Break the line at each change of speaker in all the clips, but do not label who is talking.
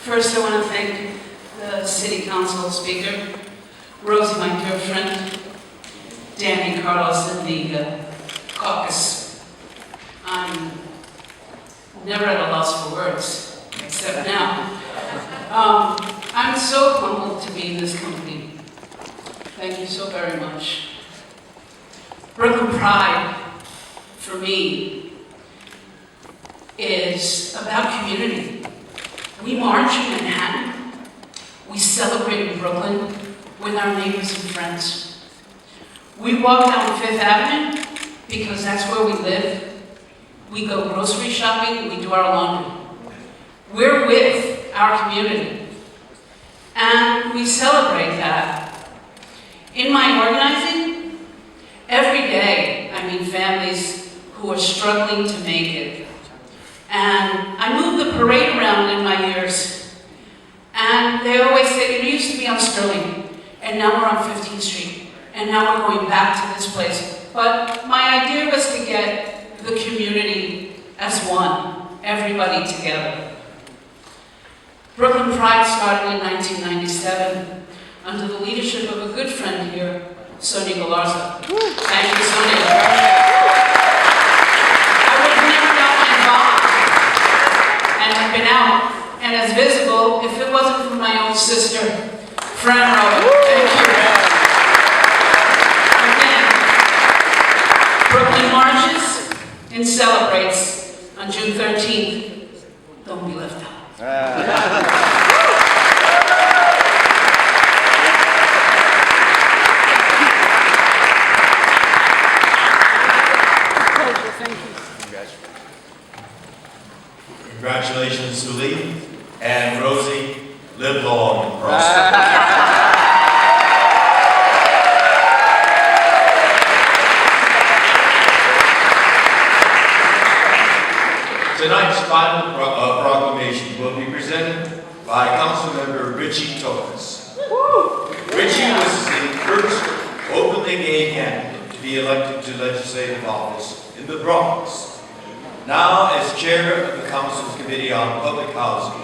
First, I want to thank the City Council Speaker, Rosie, my dear friend, Danny, Carlos, and the caucus. I'm never at a loss for words, except now. I'm so humbled to be in this company. Thank you so very much. Brooklyn Pride, for me, is about community. We march in Manhattan. We celebrate in Brooklyn with our neighbors and friends. We walk down Fifth Avenue because that's where we live. We go grocery shopping, we do our laundry. We're with our community. And we celebrate that. In my organizing, every day I meet families who are struggling to make it. And I moved the parade around in my years. And they always say, it used to be on Sterling, and now we're on 15th Street, and now we're going back to this place. But my idea was to get the community as one, everybody together. Brooklyn Pride started in 1997 under the leadership of a good friend here, Sonia Galarza. Thank you, Sonia. I would have never gotten involved and have been out and as visible if it wasn't for my own sister, Fran Rowan. Thank you. Again, Brooklyn marches and celebrates on June 13th. Don't be left out.
Congratulations, ZULLY and Rosie. Live long and prosper. Tonight's final proclamation will be presented by Councilmember RITCHIE TORRES. RITCHIE was the first openly gay candidate to be elected to legislative office in the Bronx. Now, as chair of the Council's Committee on Public Housing,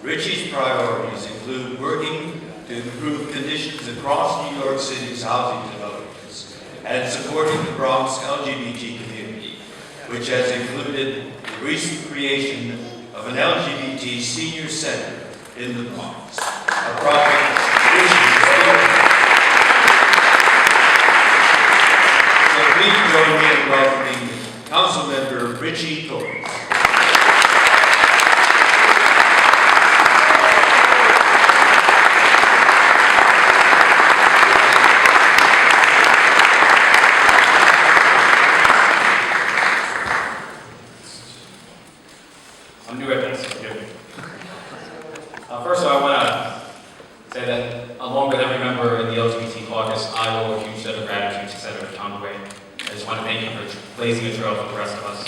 RITCHIE's priorities include working to improve conditions across New York City's housing developments and supporting the Bronx LGBT community, which has included the recent creation of an LGBT senior center in the Bronx, a project RITCHIE is leading. So please join me in welcoming Councilmember RITCHIE TORRES.
I'm new at this, forgive me. First of all, I want to say that along with every member in the LGBT caucus, I owe a huge set of gratitude to Senator Tom Quayle. I just want to thank you for blazing a trail for the rest of us.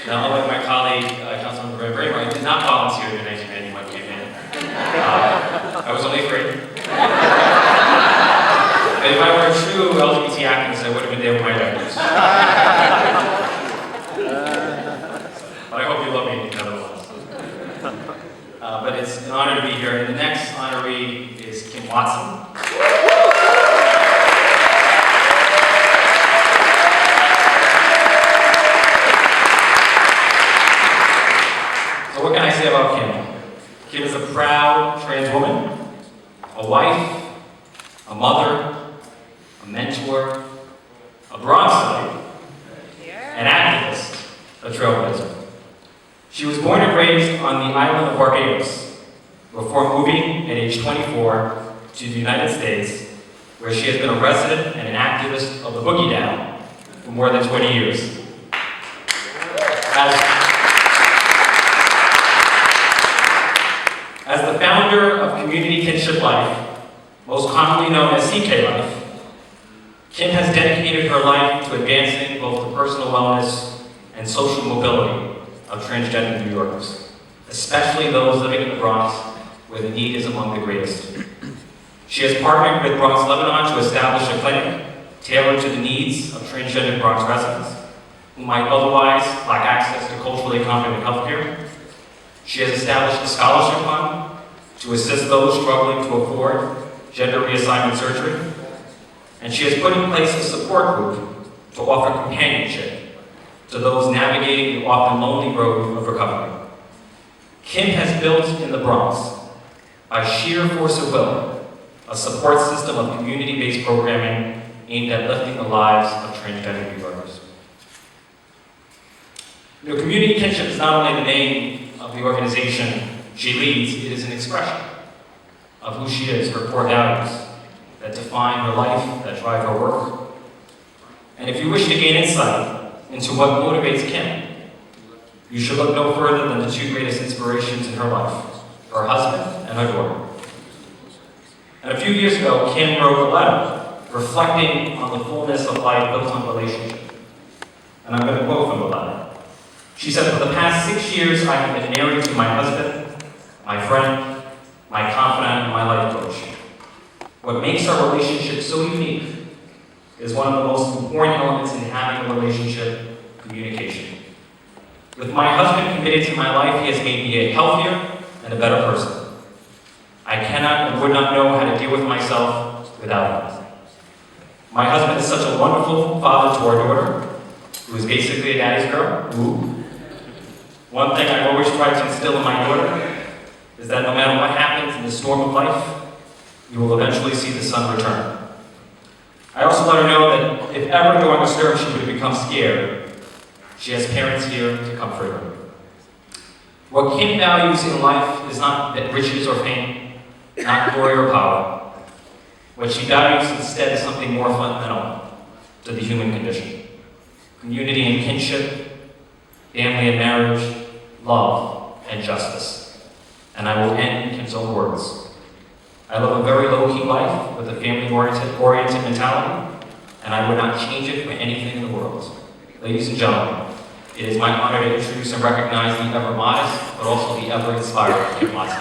Now, unlike my colleague, Councilmember Bramer, I did not volunteer in the 1991 campaign. I was only afraid. If I were a true LGBT activist, I would have been there with my diapers. But I hope you love me nonetheless. But it's an honor to be here. And the next honoree is Kim Watson. So what can I say about Kim? Kim is a proud trans woman, a wife, a mother, a mentor, a Bronxite, an activist, a trailblazer. She was born and raised on the island of Barbados before moving at age 24 to the United States, where she has been a resident and an activist of the Boogie Down for more than 20 years. As the founder of Community Kinship Life, most commonly known as CK Life, Kim has dedicated her life to advancing both the personal wellness and social mobility of transgender New Yorkers, especially those living in the Bronx, where the need is among the greatest. She has partnered with Bronx Lebanon to establish a clinic tailored to the needs of transgender Bronx residents who might otherwise lack access to culturally competent health care. She has established a scholarship fund to assist those struggling to afford gender reassignment surgery, and she has put in place a support group to offer companionship to those navigating the often lonely road of recovery. Kim has built in the Bronx, by sheer force of will, a support system of community-based programming aimed at lifting the lives of transgender workers. Community kinship is not only the name of the organization she leads, it is an expression of who she is, her core values that define her life, that drive her work. And if you wish to gain insight into what motivates Kim, you should look no further than the two greatest inspirations in her life, her husband and her daughter. And a few years ago, Kim wrote a letter reflecting on the fullness of life built on relationship. And I'm going to quote from the letter. She said, "For the past 6 years, I have been married to my husband, my friend, my confidant, and my life coach. What makes our relationship so unique is one of the most important elements in having a relationship, communication. With my husband committed to my life, he has made me a healthier and a better person. I cannot and would not know how to deal with myself without him. My husband is such a wonderful father to our daughter, who is basically a daddy's girl. Ooh. One thing I've always tried to instill in my daughter is that no matter what happens in the storm of life, you will eventually see the sun return. I also let her know that if ever during a storm she would become scared, she has parents here to comfort her. What Kim values in life is not riches or fame, not glory or power. What she values instead is something more fundamental to the human condition: community and kinship, family and marriage, love and justice. And I will end in Kim's own words. I live a very low-key life with a family-oriented mentality, and I would not change it for anything in the world. Ladies and gentlemen, it is my honor to introduce and recognize the ever-modest, but also the ever-inspiring Kim Watson.